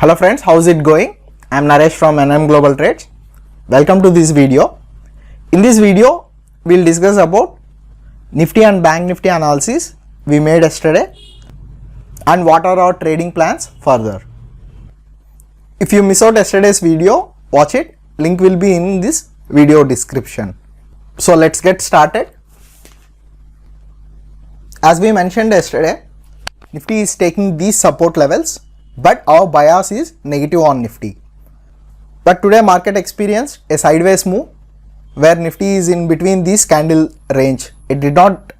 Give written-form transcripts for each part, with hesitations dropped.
Hello friends, how's it going? I am Naresh from NM Global Trades. Welcome to this video. In this video, we will discuss about Nifty and Bank Nifty analysis we made yesterday and what are our trading plans further. If you miss out yesterday's video, watch it. Link will be in this video description. So let's get started. As we mentioned yesterday, Nifty is taking these support levels, but our bias is negative on Nifty. But today market experienced a sideways move where Nifty is in between this candle range. It did not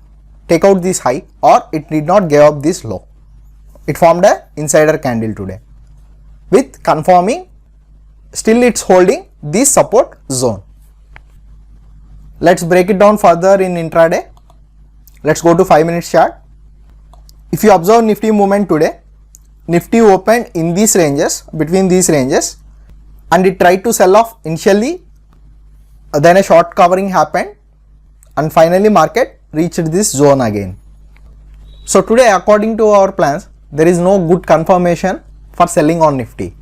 take out this high or it did not give up this low. It formed a insider candle today with confirming still it's holding this support zone. Let's break it down further in intraday. Let's go to 5 minutes chart. If you observe Nifty movement today, Nifty opened in these ranges, between these ranges, and it tried to sell off initially, then a short covering happened and finally market reached this zone again. So today according to our plans, there is no good confirmation for selling on Nifty.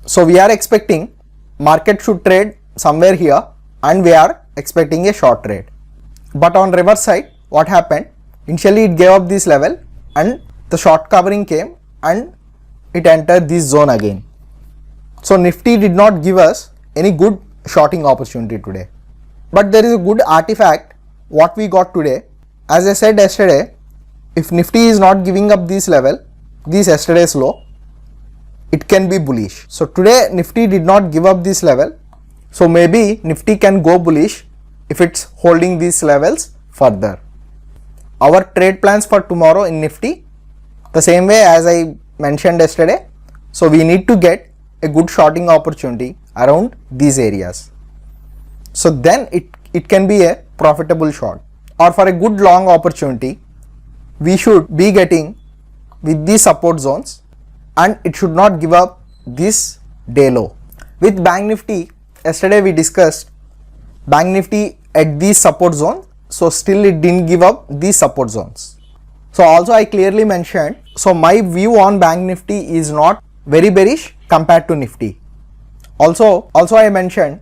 So we are expecting market should trade somewhere here and we are expecting a short trade. But on reverse side, what happened? Initially it gave up this level and the short covering came and it entered this zone again. So Nifty did not give us any good shorting opportunity today. But there is a good artifact what we got today. As I said yesterday, if Nifty is not giving up this level, this yesterday's low, it can be bullish. So today Nifty did not give up this level. So maybe Nifty can go bullish if it's holding these levels further. Our trade plans for tomorrow in Nifty, the same way as I mentioned yesterday. So we need to get a good shorting opportunity around these areas. So then it can be a profitable short. Or for a good long opportunity, we should be getting with these support zones and it should not give up this day low. With Bank Nifty, yesterday we discussed Bank Nifty at this support zone. So still it didn't give up these support zones. So also I clearly mentioned, so my view on Bank Nifty is not very bearish compared to Nifty. Also I mentioned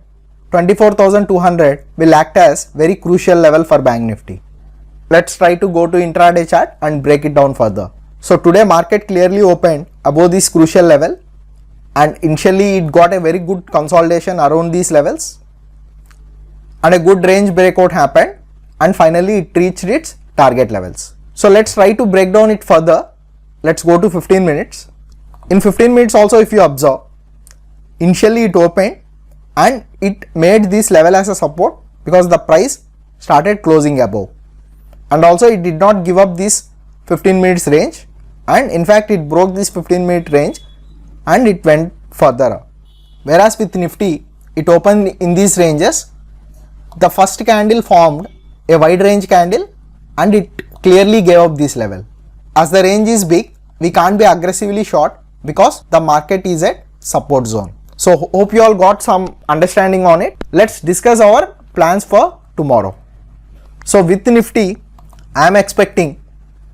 24,200 will act as very crucial level for Bank Nifty. Let's try to go to intraday chart and break it down further. So today market clearly opened above this crucial level and initially it got a very good consolidation around these levels and a good range breakout happened and finally it reached its target levels. So let's try to break down it further. Let's go to 15 minutes. In 15 minutes also if you observe, initially it opened and it made this level as a support because the price started closing above. And also it did not give up this 15 minutes range and in fact it broke this 15-minute range and it went further up. Whereas with Nifty, it opened in these ranges. The first candle formed a wide range candle and it clearly gave up this level. As the range is big, we can't be aggressively short because the market is at support zone. So hope you all got some understanding on it. Let's discuss our plans for tomorrow. So with Nifty, I am expecting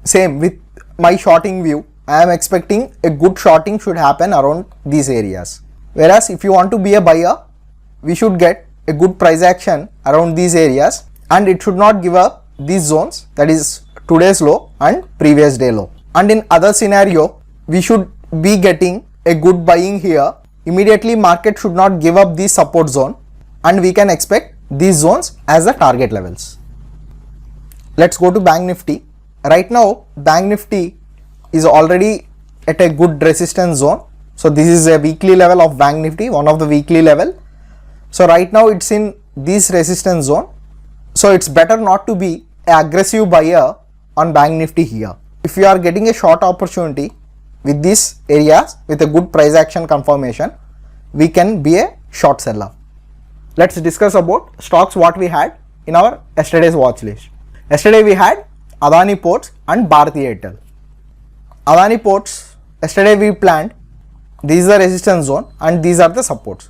same with my shorting view. I am expecting a good shorting should happen around these areas. Whereas if you want to be a buyer, we should get a good price action around these areas and it should not give up these zones, that is today's low and previous day low. And in other scenario, we should be getting a good buying here. Immediately market should not give up this support zone and we can expect these zones as the target levels. Let's go to Bank Nifty. Right now Bank Nifty is already at a good resistance zone. So this is a weekly level of Bank Nifty, one of the weekly level. So right now it's in this resistance zone. So it's better not to be an aggressive buyer on Bank Nifty here. If you are getting a short opportunity with these areas with a good price action confirmation, we can be a short seller. Let's discuss about stocks what we had in our yesterday's watch list. Yesterday we had Adani Ports and Bharti Airtel. Adani Ports, yesterday we planned this is the resistance zone and these are the supports.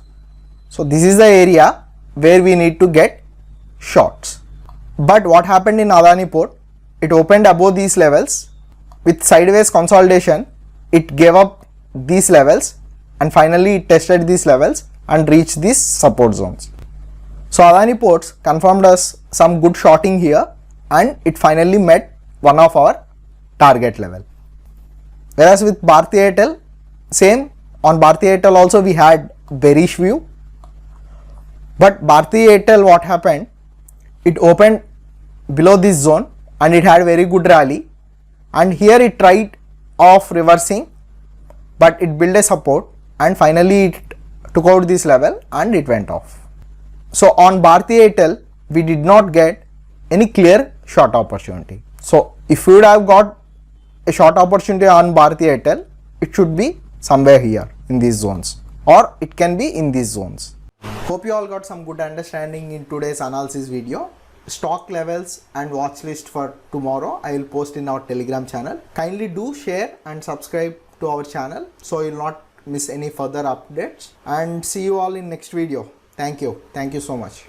So this is the area where we need to get shorts. But what happened in Adani Port? It opened above these levels with sideways consolidation. It gave up these levels and finally it tested these levels and reached these support zones. So Adani Ports confirmed us some good shorting here and it finally met one of our target level. Whereas with Bharti Airtel, same, on Bharti Airtel also we had bearish view, but Bharti Airtel, what happened, it opened below this zone and it had very good rally, and here it tried of reversing, but it built a support and finally it took out this level and it went off. So on Bharti Airtel we did not get any clear short opportunity. So if you would have got a short opportunity on Bharti Airtel, it should be somewhere here in these zones, or it can be in these zones. Hope you all got some good understanding in today's analysis video. Stock levels and watch list for tomorrow I will post in our Telegram channel. Kindly do share and subscribe to our channel so you will not miss any further updates, and see you all in next video. Thank you so much.